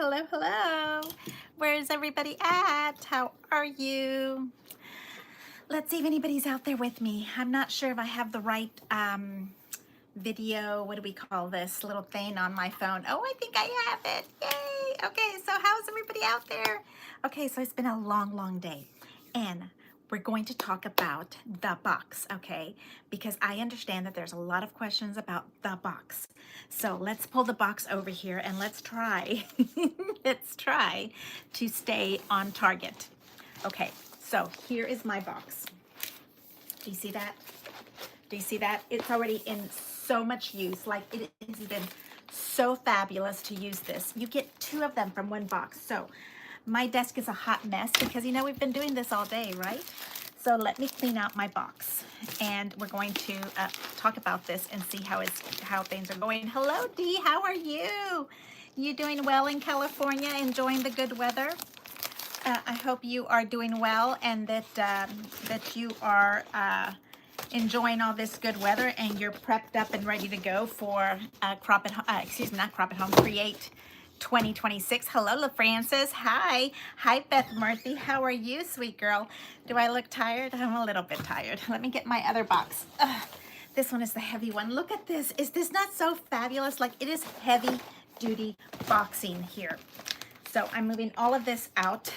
hello, hello. Where's everybody at? How are you? Let's see if anybody's out there with me. I'm not sure if I have the right video, what do we call this little thing on my phone? Oh, I think I have it. Yay. Okay, so how's everybody out there? Okay, so it's been a long, long day. And we're going to talk about the box, okay? Because I understand that there's a lot of questions about the box. So let's pull the box over here and let's try, let's try to stay on target. Okay, so here is my box. Do you see that? Do you see that? It's already in so much use. Like, it has been so fabulous to use this. You get 2 of them from 1 box. So my desk is a hot mess because, you know, we've been doing this all day, right? So let me clean out my box and we're going to talk about this and see how things are going. Hello, Dee, how are you? You doing well in California, enjoying the good weather? I hope you are doing well and that you are enjoying all this good weather and you're prepped up and ready to go for Create 2026. Hello, La Francis. Hi. Hi, Beth Murphy. How are you, sweet girl? Do I look tired? I'm a little bit tired. Let me get my other box. This one is the heavy one. Look at this. Is this not so fabulous? Like, it is heavy duty boxing here. So I'm moving all of this out.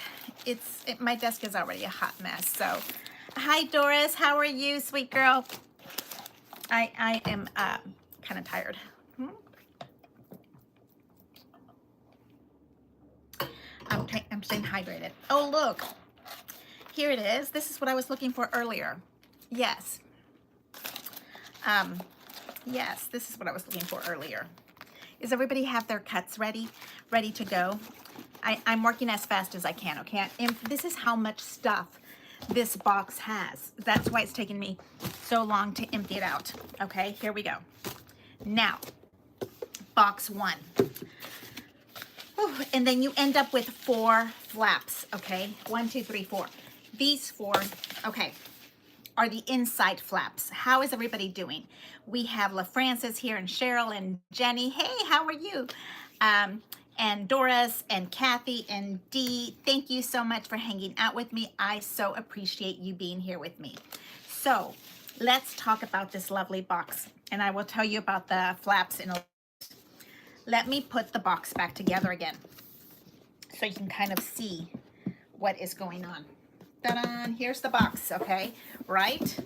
My desk is already a hot mess. So, hi Doris, how are you, sweet girl? I am kind of tired. I'm staying hydrated. Oh, look, here it is. This is what I was looking for earlier. Yes. Yes, this is what I was looking for earlier. Does everybody have their cuts ready to go? I'm working as fast as I can, okay? And this is how much stuff this box has. That's why it's taken me so long to empty it out. Okay, here we go. Now, box 1. Whew, and then you end up with 4 flaps, okay? 1, 2, 3, 4. These 4, okay, are the inside flaps. How is everybody doing? We have La Francis here and Cheryl and Jenny. Hey, how are you? And Doris and Kathy and Dee, thank you so much for hanging out with me. I so appreciate you being here with me. So let's talk about this lovely box and I will tell you about the flaps in a. Let me put the box back together again so you can kind of see what is going on. Ta-da! Here's the box, okay? Right?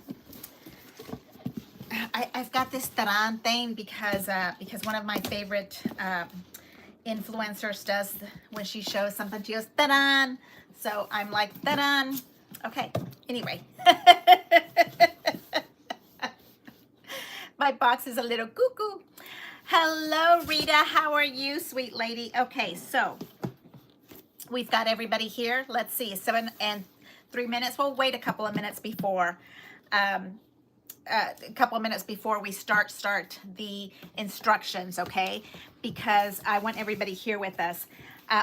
I've got this ta-da thing because one of my favorite influencers does, when she shows something, she goes ta-da. So I'm like ta-da. Okay, anyway. My box is a little cuckoo. Hello, Rita. How are you, sweet lady? Okay, so we've got everybody here. Let's see, 7 and 3 minutes. We'll wait a couple of minutes before we start the instructions, okay? Because I want everybody here with us.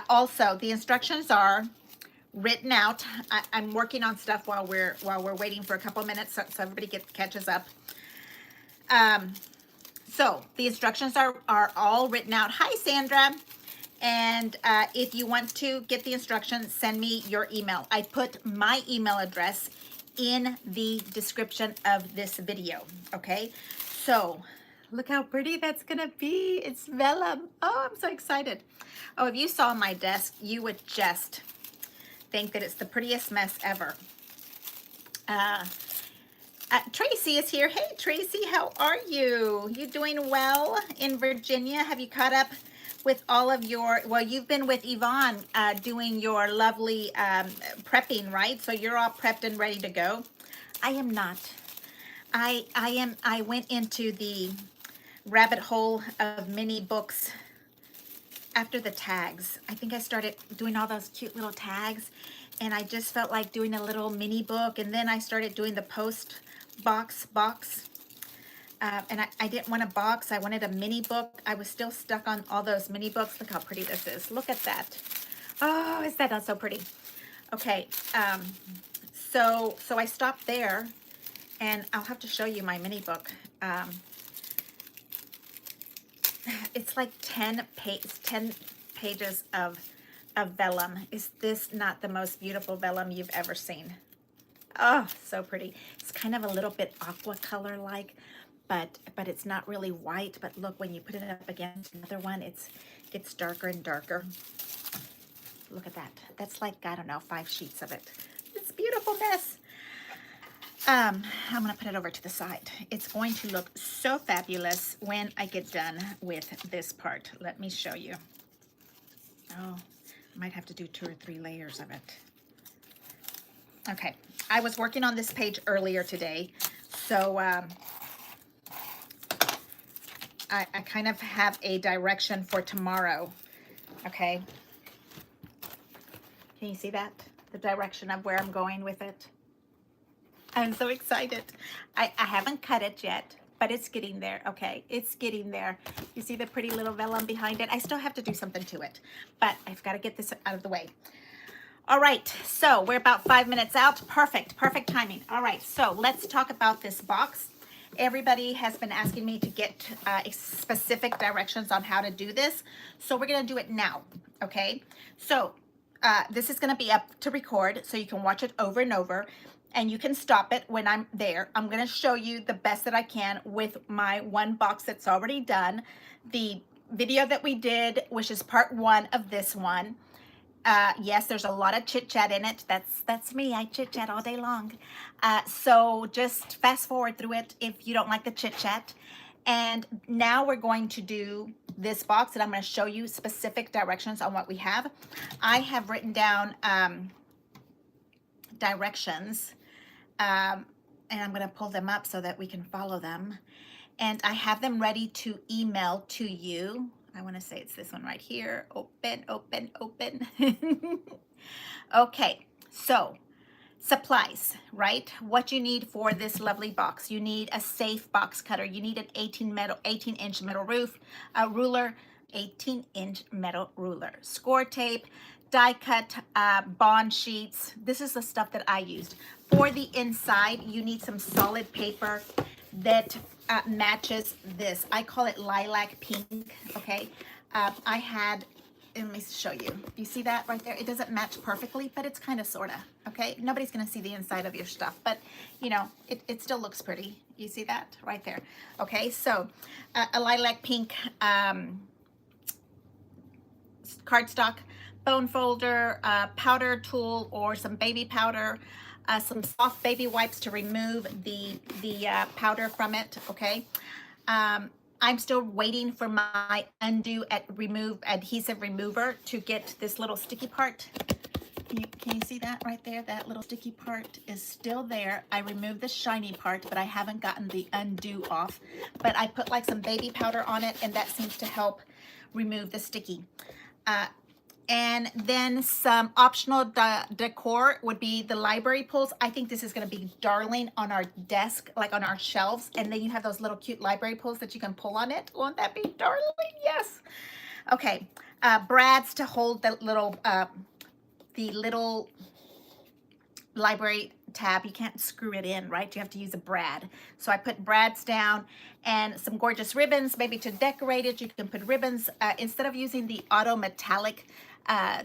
Also, the instructions are written out. I'm working on stuff while we're waiting for a couple of minutes so everybody catches up. So the instructions are all written out. Hi, Sandra. And if you want to get the instructions, send me your email. I put my email address in the description of this video, okay? So look how pretty that's gonna be. It's vellum. Oh, I'm so excited. Oh, if you saw my desk, you would just think that it's the prettiest mess ever. Tracy is here. Hey, Tracy, how are you? You doing well in Virginia? Have you caught up with all of your, well, you've been with Yvonne doing your lovely prepping, right? So you're all prepped and ready to go. I am not. I went into the rabbit hole of mini books after the tags. I think I started doing all those cute little tags and I just felt like doing a little mini book, and then I started doing the post box. And I didn't want a box. I wanted a mini book. I was still stuck on all those mini books. Look how pretty this is. Look at that. Oh, is that not so pretty? Okay. So I stopped there, and I'll have to show you my mini book. It's like 10 pages of vellum. Is this not the most beautiful vellum you've ever seen? Oh, so pretty. It's kind of a little bit aqua color like, but it's not really white. But look, when you put it up against another one, it's darker and darker. Look at that. That's like, I don't know, 5 sheets of it. It's a beautiful mess. I'm gonna put it over to the side. It's going to look so fabulous when I get done with this part. Let me show you. Oh, I might have to do 2 or 3 layers of it. Okay, I was working on this page earlier today, so I kind of have a direction for tomorrow, okay? Can you see that? The direction of where I'm going with it. I'm so excited. I haven't cut it yet, but it's getting there, okay? It's getting there. You see the pretty little vellum behind it? I still have to do something to it, but I've got to get this out of the way. All right, so we're about 5 minutes out. Perfect timing. All right, so let's talk about this box. Everybody has been asking me to get specific directions on how to do this, so we're gonna do it now, okay? So this is gonna be up to record, so you can watch it over and over, and you can stop it when I'm there. I'm gonna show you the best that I can with my one box that's already done. The video that we did, which is part 1 of this one. Yes, there's a lot of chit chat in it. That's me. I chit chat all day long. So just fast forward through it if you don't like the chit chat. And now we're going to do this box, and I'm going to show you specific directions on what we have. I have written down directions, and I'm going to pull them up so that we can follow them. And I have them ready to email to you. I want to say it's this one right here. Open. Okay, so supplies, right? What you need for this lovely box. You need a safe box cutter. You need an 18-inch metal ruler, 18-inch metal ruler, score tape, die cut bond sheets. This is the stuff that I used. For the inside, you need some solid paper that matches this. I call it lilac pink, okay? I had, let me show you. You see that right there? It doesn't match perfectly, but it's kind of, sort of, okay? Nobody's gonna see the inside of your stuff, but you know, it still looks pretty. You see that right there? Okay, so a lilac pink cardstock, bone folder, powder tool, or some baby powder, some soft baby wipes to remove the powder from it, okay? I'm still waiting for my undo adhesive remover to get this little sticky part. Can you see that right there? That little sticky part is still there. I removed the shiny part, but I haven't gotten the undo off. But I put like some baby powder on it, and that seems to help remove the sticky. And then some optional decor would be the library pulls. I think this is going to be darling on our desk, like on our shelves. And then you have those little cute library pulls that you can pull on it. Won't that be darling? Yes. Okay. Brads to hold the little library tab. You can't screw it in, right? You have to use a brad. So I put brads down and some gorgeous ribbons, maybe to decorate it. You can put ribbons. Instead of using the auto metallic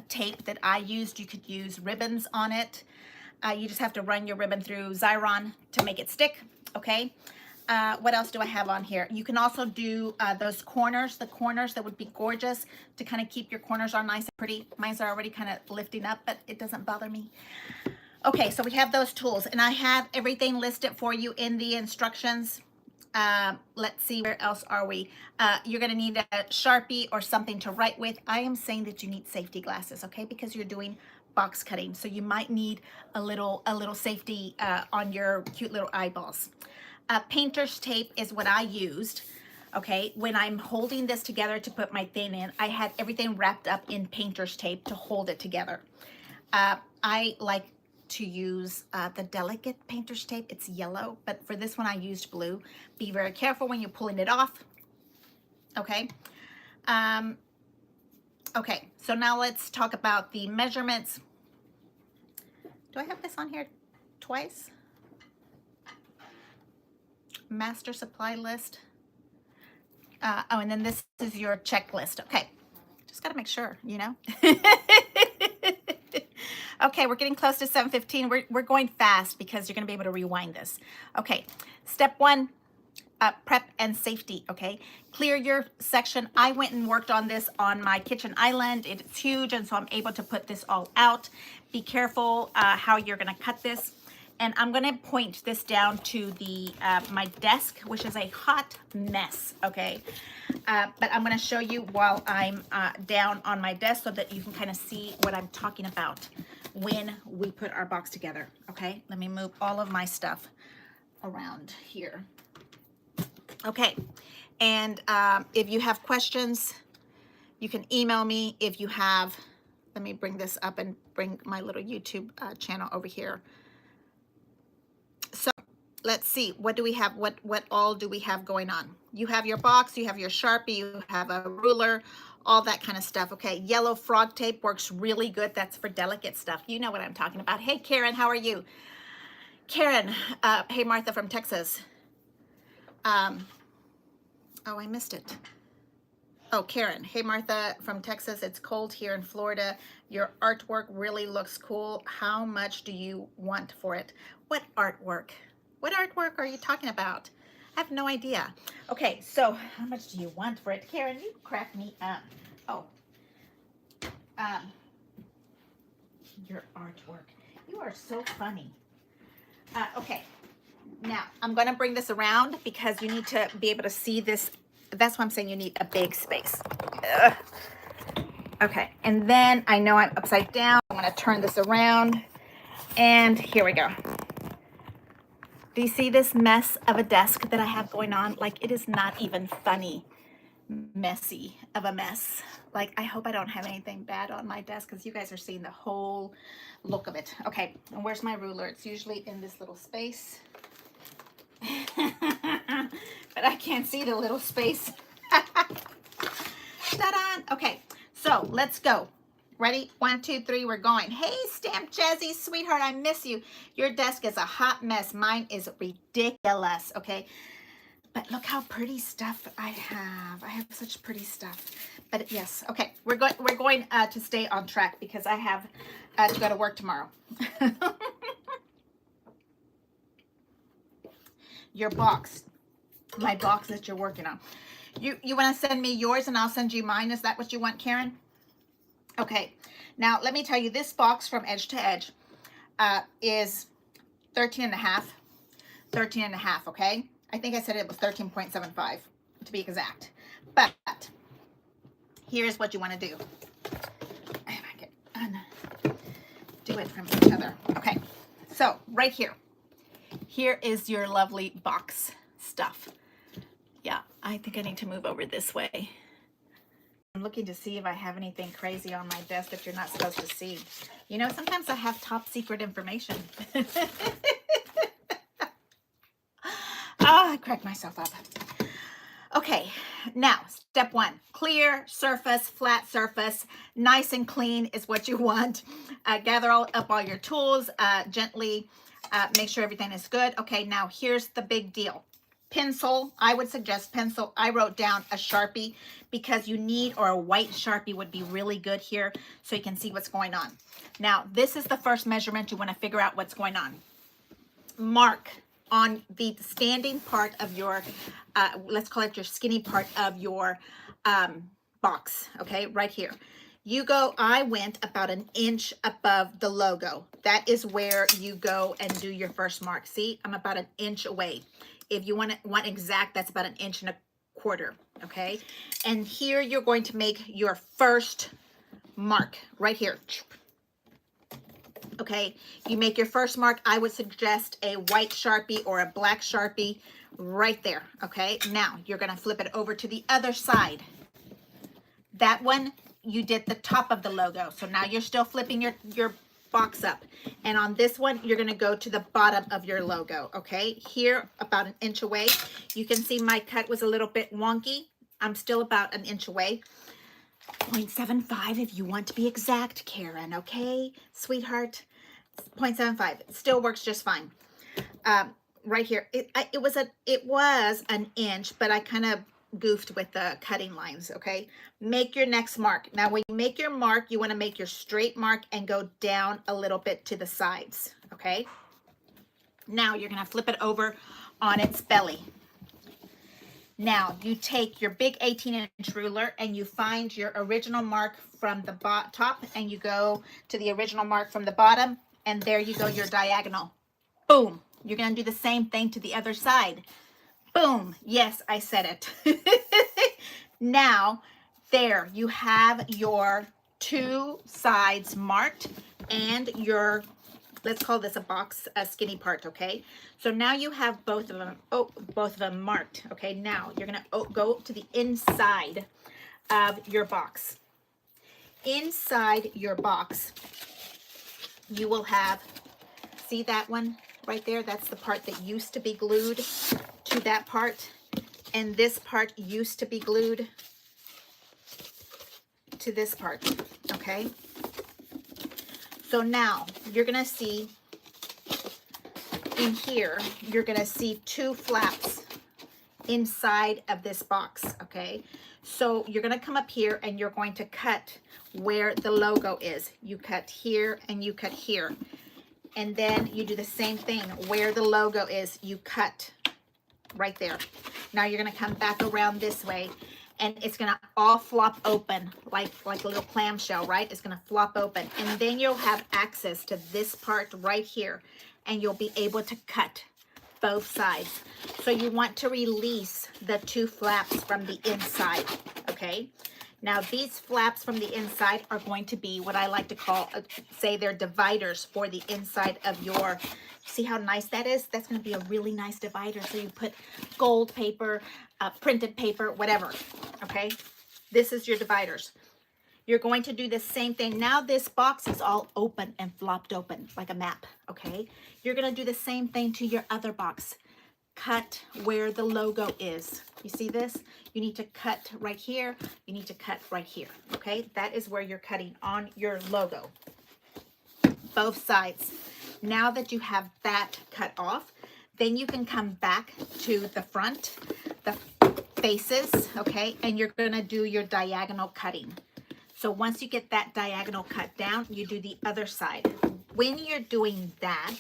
tape that I used, you could use ribbons on it. You just have to run your ribbon through Xyron to make it stick, okay? What else do I have on here? You can also do those corners, the corners that would be gorgeous to kind of keep your corners all nice and pretty. Mine's are already kind of lifting up, but it doesn't bother me. Okay, so we have those tools, and I have everything listed for you in the instructions. Let's see, where else are we? You're gonna need a Sharpie or something to write with. I am saying that you need safety glasses, okay? Because you're doing box cutting, so you might need a little safety on your cute little eyeballs. Painter's tape is what I used, okay? When I'm holding this together to put my thing in, I had everything wrapped up in painter's tape to hold it together. I like to use the delicate painter's tape. It's yellow, but for this one I used blue. Be very careful when you're pulling it off, okay? Okay, so now let's talk about the measurements. Do I have this on here twice? Master supply list. Oh, and then this is your checklist. Okay, Just got to make sure, you know. Okay, we're getting close to 7:15. We're going fast because you're going to be able to rewind this. Okay, step one, prep and safety. Okay, clear your section. I went and worked on this on my kitchen island. It's huge, and so I'm able to put this all out. Be careful how you're going to cut this. And I'm going to point this down to the my desk, which is a hot mess, okay? But I'm going to show you while I'm down on my desk so that you can kind of see what I'm talking about when we put our box together, okay? Let me move all of my stuff around here. Okay, and if you have questions, you can email me. If you have, let me bring this up and bring my little YouTube channel over here. So let's see, what do we have? What all do we have going on? You have your box, you have your Sharpie, you have a ruler, all that kind of stuff. Okay, yellow frog tape works really good. That's for delicate stuff. You know what I'm talking about. Hey, Karen, how are you? Karen, hey, Martha from Texas. Oh, I missed it. Oh, Karen, hey, Martha from Texas. It's cold here in Florida. Your artwork really looks cool. How much do you want for it? What artwork? What artwork are you talking about? I have no idea. Okay, so how much do you want for it? Karen, you crack me up. Oh, your artwork. You are so funny. Okay, now I'm going to bring this around because you need to be able to see this. That's why I'm saying you need a big space. Ugh. Okay, and then I know I'm upside down. I'm going to turn this around, and here we go. Do you see this mess of a desk that I have going on? Like, it is not even funny messy of a mess. Like, I hope I don't have anything bad on my desk because you guys are seeing the whole look of it. Okay, and where's my ruler? It's usually in this little space. But I can't see the little space. Ta-da! Okay, so let's go. Ready? 1, 2, 3, we're going. Hey, Stamp Jazzy, sweetheart, I miss you. Your desk is a hot mess. Mine is ridiculous, okay? But look how pretty stuff I have. I have such pretty stuff. But yes, okay, we're going to stay on track because I have to go to work tomorrow. Your box, my box that you're working on. You want to send me yours and I'll send you mine. Is that what you want, Karen? Okay, now let me tell you, this box from edge to edge is 13 and a half, okay? I think I said it was 13.75 to be exact. But here's what you want to do. If I can undo it from each other. Okay, so right here. Here is your lovely box stuff. Yeah, I think I need to move over this way. I'm looking to see if I have anything crazy on my desk that you're not supposed to see. You know, sometimes I have top secret information. I cracked myself up. Okay, now step 1, clear surface, flat surface, nice and clean is what you want. Gather up all your tools, gently make sure everything is good. Okay, now here's the big deal. Pencil, I would suggest pencil. I wrote down a Sharpie because you need, or a white Sharpie would be really good here so you can see what's going on. Now, this is the first measurement. You want to figure out what's going on. Mark on the standing part of your, let's call it your skinny part of your box, okay, right here. I went about 1 inch above the logo. That is where you go and do your first mark. See, I'm about 1 inch away. If you want exact, that's about 1.25 inches, okay? And here you're going to make your first mark right here. Okay, you make your first mark. I would suggest a white Sharpie or a black Sharpie right there, okay? Now, you're gonna flip it over to the other side. That one, you did the top of the logo. So now you're still flipping your box up. And on this one, you're gonna go to the bottom of your logo, okay? Here, about 1 inch away. You can see my cut was a little bit wonky. I'm still about 1 inch away. 0.75 if you want to be exact, Karen, okay? Sweetheart, 0.75. It still works just fine. Right here, it was 1 inch, but I kind of goofed with the cutting lines, okay? Make your next mark. Now, when you make your mark, you want to make your straight mark and go down a little bit to the sides, okay? Now, you're going to flip it over on its belly. Now, you take your big 18-inch ruler and you find your original mark from the top, and you go to the original mark from the bottom, and there you go, your diagonal. Boom. You're going to do the same thing to the other side. Boom. Yes, I said it. Now, there you have your two sides marked and your, let's call this a box, a skinny part, okay? So now you have both of them, both of them marked, okay? Now you're gonna go to the inside of your box. Inside your box, you will have, see that one right there? That's the part that used to be glued to that part. And this part used to be glued to this part, okay? So now you're gonna see in here, you're gonna see two flaps inside of this box, okay? So you're gonna come up here and you're going to cut where the logo is. You cut here and you cut here. And then you do the same thing. Where the logo is, you cut right there. Now you're gonna come back around this way, and it's gonna all flop open like a little clamshell, right? It's gonna flop open, and then you'll have access to this part right here, and you'll be able to cut both sides. So you want to release the two flaps from the inside, okay? Now these flaps from the inside are going to be what I like to call, say they're dividers for the inside of your, see how nice that is? That's going to be a really nice divider. So you put gold paper, printed paper, whatever, okay? This is your dividers. You're going to do the same thing. Now this box is all open and flopped open like a map, okay? You're going to do the same thing to your other box. Cut where the logo is. You see this? You need to cut right here. You need to cut right here, okay? That is where you're cutting on your logo. Both sides. Now that you have that cut off, then you can come back to the front, the faces, okay? And you're gonna do your diagonal cutting. So once you get that diagonal cut down, you do the other side. When you're doing that,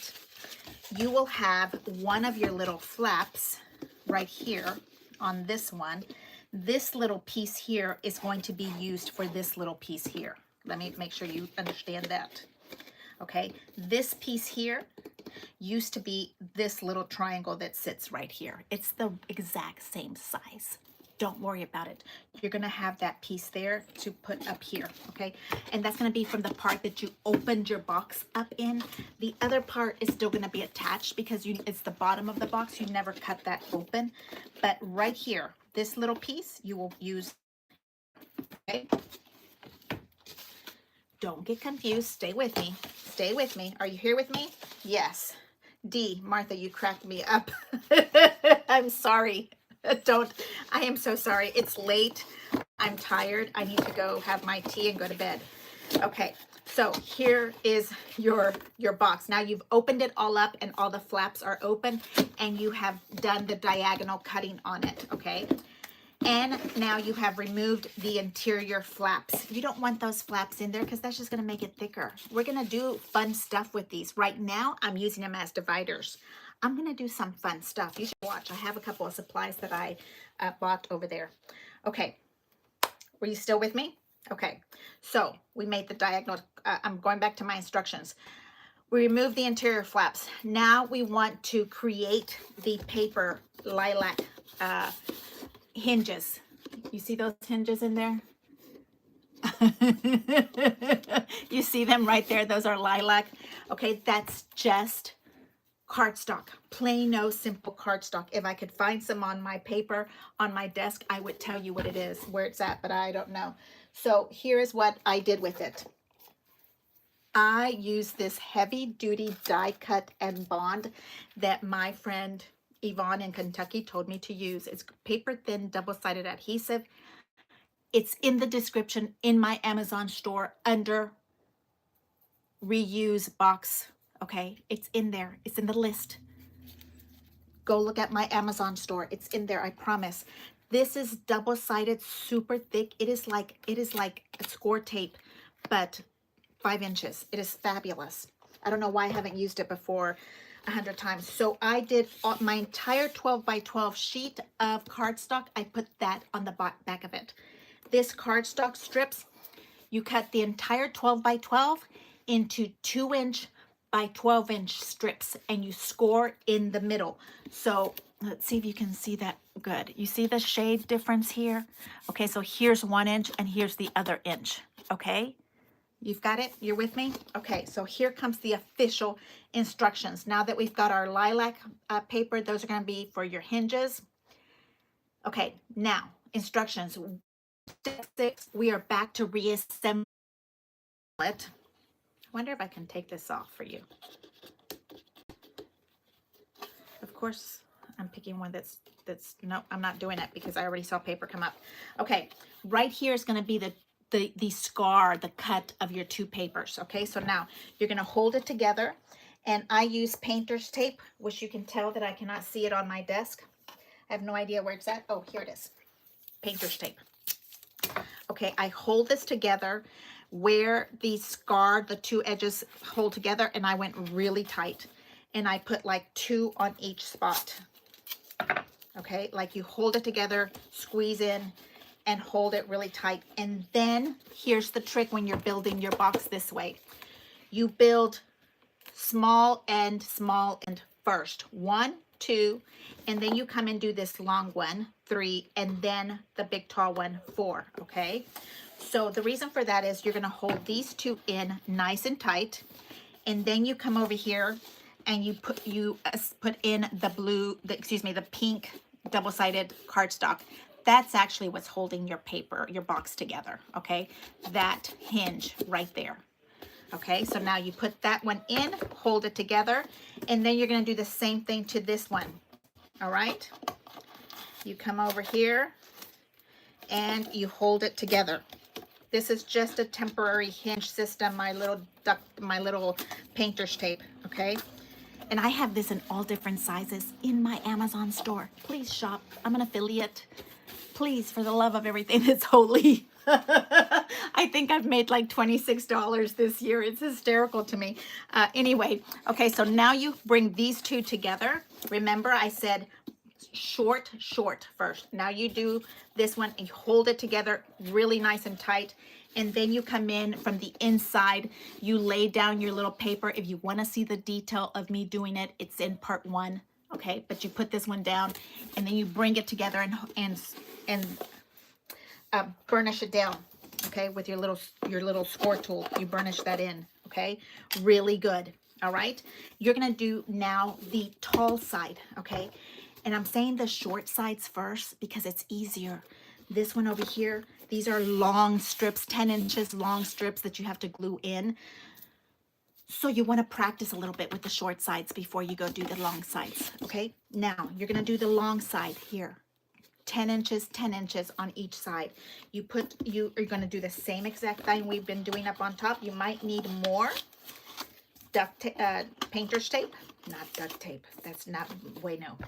you will have one of your little flaps right here on this one. This little piece here is going to be used for this little piece here. Let me make sure you understand that. Okay, this piece here used to be this little triangle that sits right here. It's the exact same size. Don't worry about it. You're gonna have that piece there to put up here, okay? And that's gonna be from the part that you opened your box up in. The other part is still gonna be attached because it's the bottom of the box. You never cut that open. But right here, this little piece, you will use, okay? Don't get confused. Stay with me. Stay with me. Are you here with me? Yes. D, Martha, you cracked me up. I'm sorry. I am so sorry. It's late. I'm tired. I need to go have my tea and go to bed. Okay, so here is your box. Now you've opened it all up and all the flaps are open and you have done the diagonal cutting on it, okay? And now you have removed the interior flaps. You don't want those flaps in there because that's just going to make it thicker. We're going to do fun stuff with these. Right now, I'm using them as dividers. I'm going to do some fun stuff. You should watch. I have a couple of supplies that I bought over there. Okay. Were you still with me? Okay. So we made the diagonal. I'm going back to my instructions. We removed the interior flaps. Now we want to create the paper lilac hinges. You see those hinges in there? You see them right there? Those are lilac. Okay, that's just cardstock, plain old simple cardstock. If I could find some on my paper on my desk, I would tell you what it is, where it's at, but I don't know. So here is what I did with it. I used this heavy duty die cut and bond that my friend Yvonne in Kentucky told me to use. It's paper thin double-sided adhesive. It's in the description in my Amazon store under reuse box. Okay, it's in there. It's in the list. Go look at my Amazon store. It's in there, I promise. This is double-sided, super thick. It is like a score tape, but 5 inches. It is fabulous. I don't know why I haven't used it before 100 times. So I did my entire 12 by 12 sheet of cardstock. I put that on the back of it. This cardstock strips, you cut the entire 12 by 12 into 2-inch by 12-inch strips, and you score in the middle. So let's see if you can see that good. You see the shade difference here? Okay, so here's 1 inch and here's the other inch, okay? You've got it? You're with me? Okay, so here comes the official instructions. Now that we've got our lilac paper, those are going to be for your hinges. Okay, now instructions. Step 6, we are back to reassemble it. I wonder if I can take this off for you. Of course, I'm picking one that's no, I'm not doing it because I already saw paper come up. Okay, right here is going to be the scar, the cut of your 2 papers. Okay, so now you're going to hold it together, and I use painter's tape, which you can tell that I cannot see it on my desk. I have no idea where it's at. Oh, here it is. Painter's tape. Okay, I hold this together where the scar, the 2 edges hold together, and I went really tight, and I put like 2 on each spot. Okay, like you hold it together, squeeze in, and hold it really tight. And then here's the trick when you're building your box this way. You build small end first. 1, 2, and then you come and do this long one, 3, and then the big tall one, 4, okay? So the reason for that is you're gonna hold these 2 in nice and tight, and then you come over here and you put in the pink double-sided cardstock. That's actually what's holding your paper, your box together, okay? That hinge right there. Okay, so now you put that one in, hold it together, and then you're going to do the same thing to this one. All right, you come over here and you hold it together. This is just a temporary hinge system, my little painter's tape, okay? And I have this in all different sizes in my Amazon store. Please shop. I'm an affiliate. Please, for the love of everything that's holy. I think I've made like $26 this year. It's hysterical to me. Anyway, okay, so now you bring these 2 together. Remember, I said short first. Now you do this one and you hold it together really nice and tight. And then you come in from the inside, you lay down your little paper. If you want to see the detail of me doing it, it's in part 1, okay? But you put this one down and then you bring it together and burnish it down, okay? With your little score tool, you burnish that in, okay? Really good, all right? You're gonna do now the tall side, okay? And I'm saying the short sides first because it's easier. This one over here, these are long strips, 10 inches long strips that you have to glue in. So you want to practice a little bit with the short sides before you go do the long sides, okay? Now, you're going to do the long side here. 10 inches on each side. You're going to do the same exact thing we've been doing up on top. You might need more painter's tape, not duct tape. That's not way no.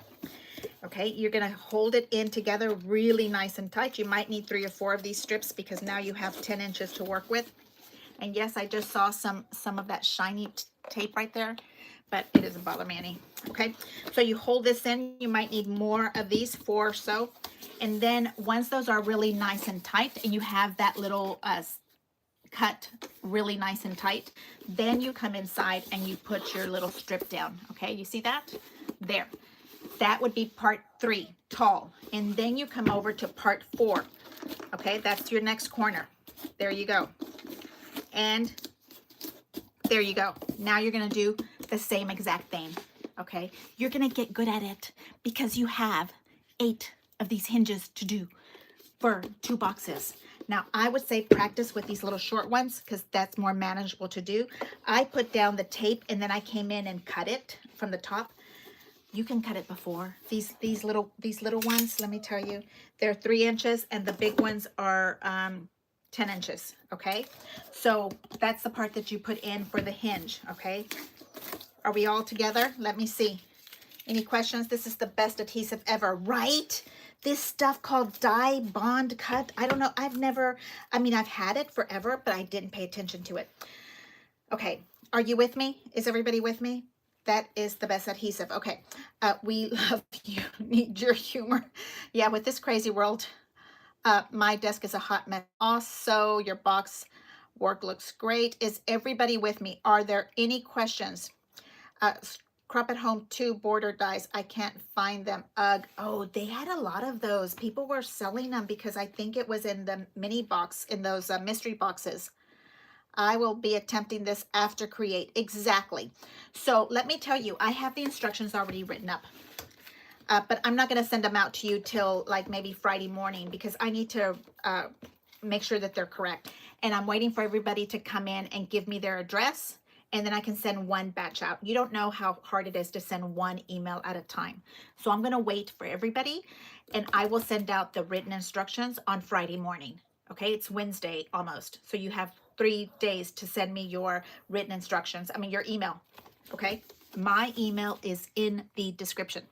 Okay, you're going to hold it in together really nice and tight. You might need 3 or 4 of these strips because now you have 10 inches to work with. And yes, I just saw some of that shiny tape right there, but it doesn't bother me any. Okay, so you hold this in. You might need more of these, 4 or so. And then once those are really nice and tight and you have that little cut really nice and tight, then you come inside and you put your little strip down. Okay, you see that? There. That would be part 3, tall. And then you come over to part 4. Okay, that's your next corner. There you go. And there you go. Now you're going to do the same exact thing. Okay, you're going to get good at it because you have 8 of these hinges to do for 2 boxes. Now, I would say practice with these little short ones because that's more manageable to do. I put down the tape and then I came in and cut it from the top. You can cut it before. These little ones, let me tell you, they're 3 inches and the big ones are 10 inches, okay? So that's the part that you put in for the hinge, okay? Are we all together? Let me see. Any questions? This is the best adhesive ever, right? this stuff called die bond cut. I don't know. I've had it forever, but I didn't pay attention to it. Okay, are you with me? Is everybody with me? That is the best adhesive. Okay, we love you. Need your humor. Yeah, with this crazy world, my desk is a hot mess. Also, your box work looks great. Is everybody with me? Are there any questions? Crop at Home 2 border dies. I can't find them. Ugh. Oh, they had a lot of those. People were selling them because I think it was in the mini box, in those mystery boxes. I will be attempting this after Create. Exactly. So let me tell you, I have the instructions already written up. But I'm not going to send them out to you till like maybe Friday morning because I need to make sure that they're correct. And I'm waiting for everybody to come in and give me their address, and then I can send one batch out. You don't know how hard it is to send one email at a time. So I'm going to wait for everybody, and I will send out the written instructions on Friday morning. Okay, it's Wednesday almost. So you have 3 days to send me your written instructions. I mean, your email. Okay, my email is in the description.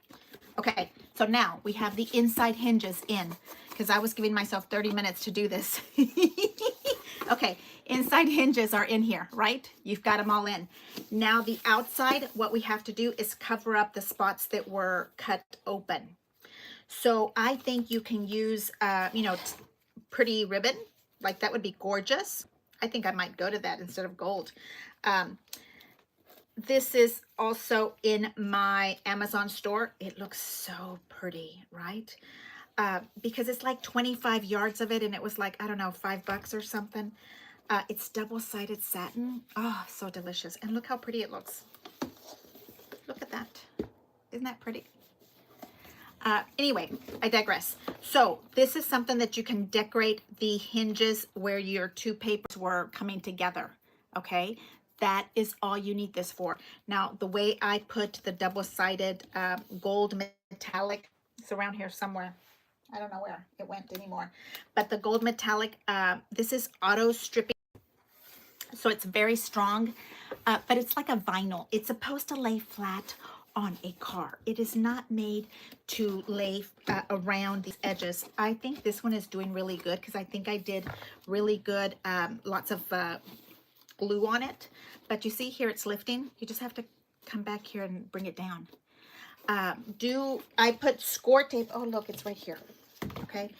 Okay, so now we have the inside hinges in, because I was giving myself 30 minutes to do this. Okay, inside hinges are in here, right? You've got them all in. Now the outside, what we have to do is cover up the spots that were cut open. So I think you can use, pretty ribbon, like that would be gorgeous. I think I might go to that instead of gold. This is also in my Amazon store. It looks so pretty, right? Because it's like 25 yards of it, and it was like, I don't know, $5 or something. It's double-sided satin. Oh, so delicious. And look how pretty it looks. Look at that. Isn't that pretty? Anyway, I digress. So this is something that you can decorate the hinges where your two papers were coming together, okay? That is all you need this for. Now, the way I put the double-sided gold metallic, it's around here somewhere. I don't know where it went anymore. But the gold metallic, this is auto stripping. So it's very strong, but it's like a vinyl. It's supposed to lay flat on a car. It is not made to lay around these edges. I think this one is doing really good because I think I did really good, lots of glue on it. But you see here it's lifting. You just have to come back here and bring it down. I put score tape. Oh, look, it's right here. Okay.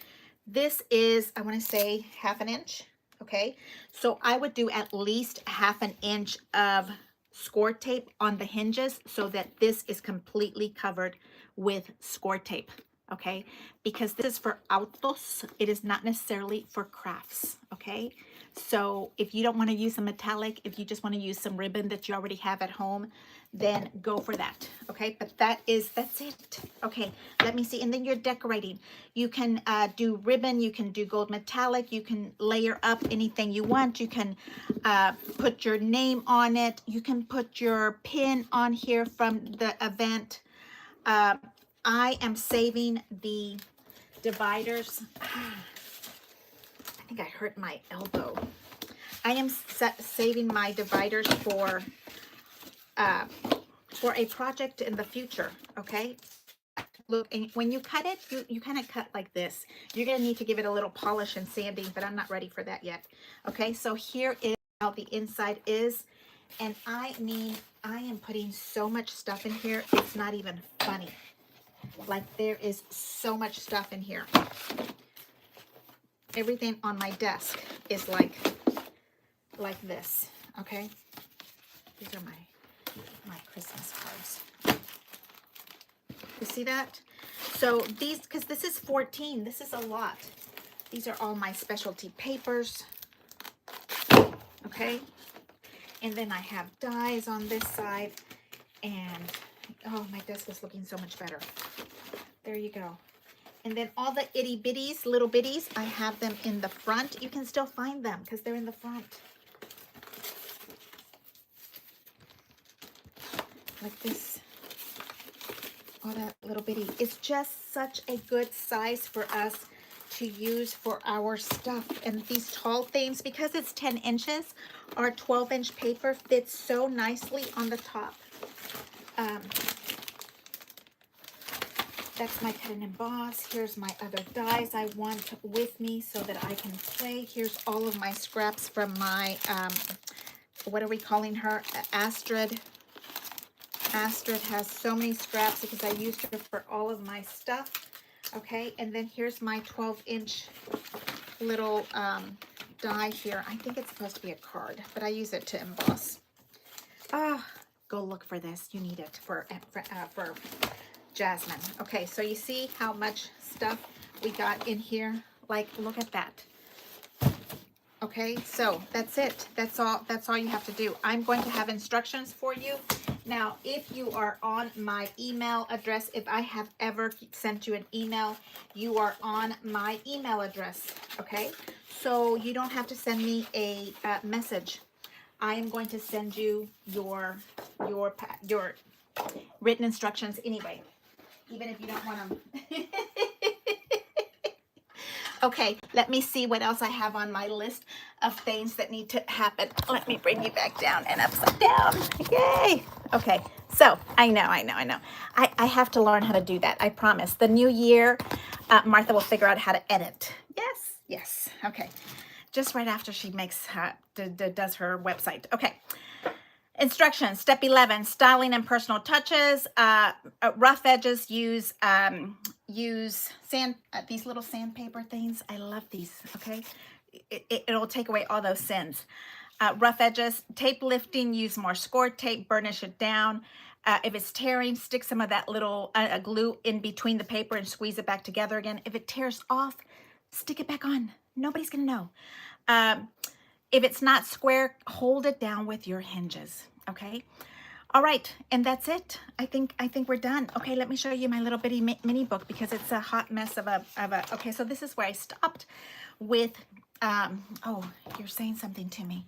This is, I want to say 1/2 inch. Okay. So I would do at least 1/2 inch of score tape on the hinges so that this is completely covered with score tape. Okay. Because this is for autos. It is not necessarily for crafts. Okay. So if you don't want to use a metallic, if you just want to use some ribbon that you already have at home, then go for that. Okay, but that's it. Okay, let me see. And then you're decorating. You can do ribbon, you can do gold metallic, you can layer up anything you want. You can put your name on it. You can put your pin on here from the event. I am saving the dividers. I think I hurt my elbow. I am saving my dividers for a project in the future, okay? Look, and when you cut it, you kind of cut like this. You're going to need to give it a little polish and sanding, but I'm not ready for that yet. Okay, so here is how the inside is. And I am putting so much stuff in here, it's not even funny. Like, there is so much stuff in here. Everything on my desk is like this, okay? These are my Christmas cards. You see that? So these, because this is 14, this is a lot. These are all my specialty papers, okay? And then I have dies on this side, and oh, my desk is looking so much better. There you go. And then all the itty bitties, little bitties, I have them in the front. You can still find them because they're in the front. Like this. All that little bitty. It's just such a good size for us to use for our stuff. And these tall things, because it's 10 inches, our 12-inch paper fits so nicely on the top. That's my cut and emboss. Here's my other dies I want with me so that I can play. Here's all of my scraps from my, what are we calling her? Astrid. Astrid has so many scraps because I used her for all of my stuff. Okay, and then here's my 12-inch little die here. I think it's supposed to be a card, but I use it to emboss. Go look for this. You need it for Jasmine. Okay, so you see how much stuff we got in here? Like, look at that. Okay, so that's it. That's all you have to do. I'm going to have instructions for you. Now, if you are on my email address, if I have ever sent you an email, you are on my email address, okay? So you don't have to send me a message. I am going to send you your written instructions anyway, even if you don't want them. Okay, let me see what else I have on my list of things that need to happen. Let me bring you back down and upside down. Yay! Okay, so I know. I have to learn how to do that. I promise. The new year, Martha will figure out how to edit. Yes. Okay, just right after she makes does her website. Okay. Instructions, step 11, styling and personal touches. Rough edges, use sand, these little sandpaper things. I love these, okay? It'll take away all those sins. Rough edges, tape lifting, use more scored tape, burnish it down. If it's tearing, stick some of that little glue in between the paper and squeeze it back together again. If it tears off, stick it back on. Nobody's gonna know. If it's not square, hold it down with your hinges, okay? All right, and that's it. I think we're done. Okay, let me show you my little bitty mini book because it's a hot mess of a, okay, so this is where I stopped with, oh, you're saying something to me.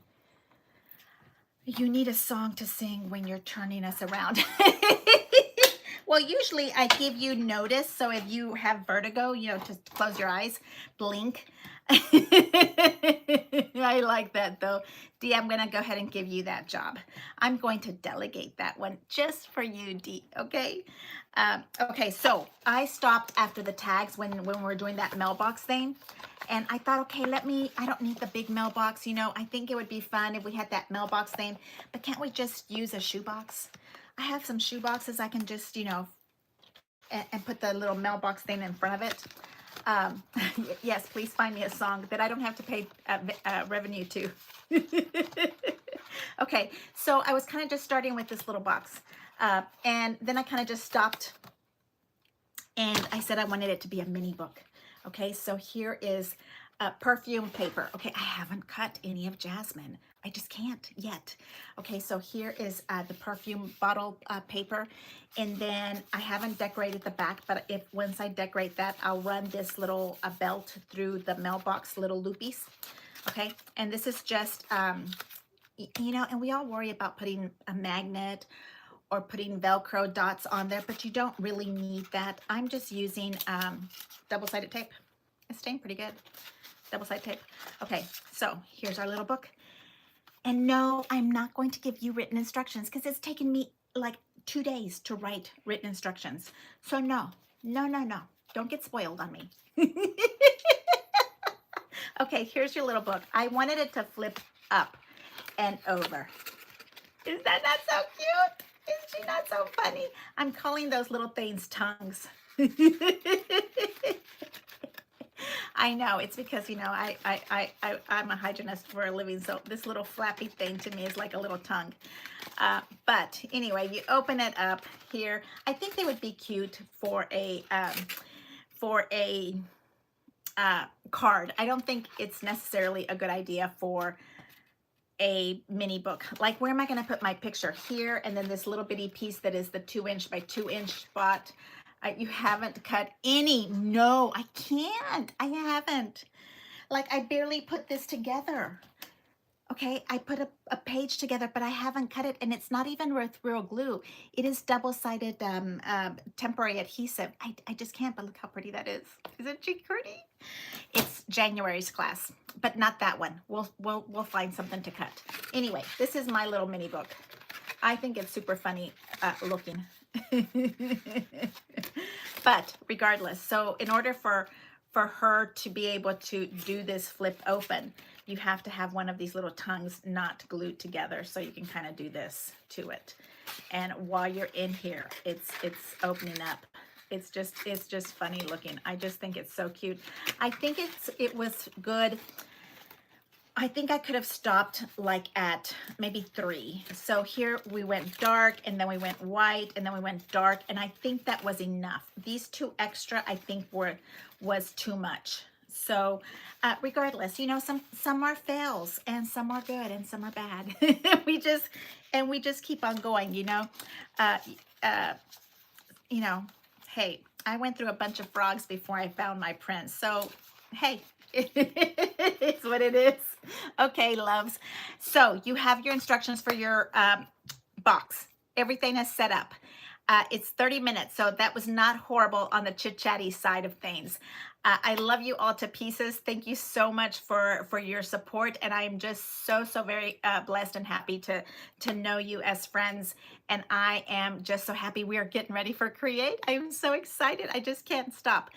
You need a song to sing when you're turning us around. Well, usually I give you notice, so if you have vertigo, you know, just close your eyes, blink. I like that though. Dee, I'm going to go ahead and give you that job. I'm going to delegate that one just for you, Dee, okay? Okay, so I stopped after the tags when we're doing that mailbox thing. And I thought, okay, I don't need the big mailbox. You know, I think it would be fun if we had that mailbox thing. But can't we just use a shoebox? I have some shoe boxes I can just, you know, and put the little mailbox thing in front of it. Yes, please find me a song that I don't have to pay revenue to. Okay, so I was kind of just starting with this little box. And then I kind of just stopped and I said I wanted it to be a mini book. Okay, so here is perfume paper. Okay, I haven't cut any of Jasmine. I just can't yet. Okay, so here is the perfume bottle paper. And then I haven't decorated the back, but once I decorate that, I'll run this little belt through the mailbox little loopies. Okay, and this is just, you know, and we all worry about putting a magnet or putting Velcro dots on there, but you don't really need that. I'm just using double-sided tape. It's staying pretty good. Double-sided tape. Okay, so here's our little book. And no, I'm not going to give you written instructions because it's taken me like 2 days to write written instructions. So no. Don't get spoiled on me. Okay, here's your little book. I wanted it to flip up and over. Is that not so cute? Is she not so funny? I'm calling those little things tongues. I know, it's because, you know, I'm a hygienist for a living, so this little flappy thing to me is like a little tongue. But anyway, you open it up here. I think they would be cute for a card. I don't think it's necessarily a good idea for a mini book. Like, where am I going to put my picture? Here, and then this little bitty piece that is the 2-inch by 2-inch spot. You haven't cut any. No, I can't. I haven't. Like, I barely put this together. Okay, I put a page together, but I haven't cut it, and it's not even with real glue. It is double-sided temporary adhesive. I just can't, but look how pretty that is. Isn't she pretty? It's January's class, but not that one. We'll find something to cut. Anyway, this is my little mini book. I think it's super funny looking. But regardless, so in order for her to be able to do this flip open, you have to have one of these little tongues not glued together, so you can kind of do this to it. And while you're in here, it's opening up. It's just funny looking. I just think it's so cute. I think it was good. I think I could have stopped like at maybe 3. So here we went dark, and then we went white, and then we went dark, and I think that was enough. These 2 extra I think was too much. So regardless, you know, some are fails, and some are good, and some are bad. we just keep on going, you know. You know, hey, I went through a bunch of frogs before I found my prince. So hey, it's what it is. Okay, loves. So you have your instructions for your box. Everything is set up. It's 30 minutes, so that was not horrible on the chit-chatty side of things. I love you all to pieces. Thank you so much for your support, and I am just so very blessed and happy to know you as friends. And I am just so happy we are getting ready for Create. I'm so excited. I just can't stop.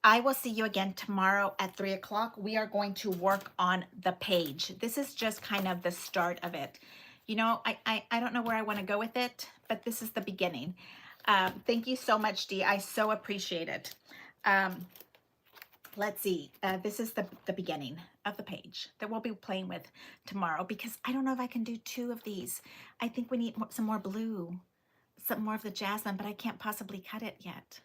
I will see you again tomorrow at 3 o'clock. We are going to work on the page. This is just kind of the start of it. You know, I don't know where I want to go with it, but this is the beginning. Thank you so much, Dee. I so appreciate it. Let's see. This is the beginning of the page that we'll be playing with tomorrow, because I don't know if I can do 2 of these. I think we need some more blue, some more of the jasmine, but I can't possibly cut it yet.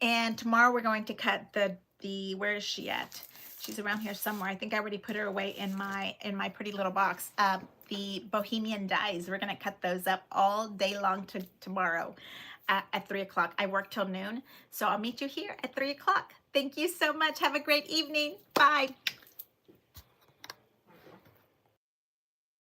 And tomorrow we're going to cut the where is she at? She's around here somewhere. I think I already put her away in my pretty little box. The Bohemian dies. We're going to cut those up all day long tomorrow at 3 o'clock. I work till noon, so I'll meet you here at 3 o'clock. Thank you so much. Have a great evening. Bye.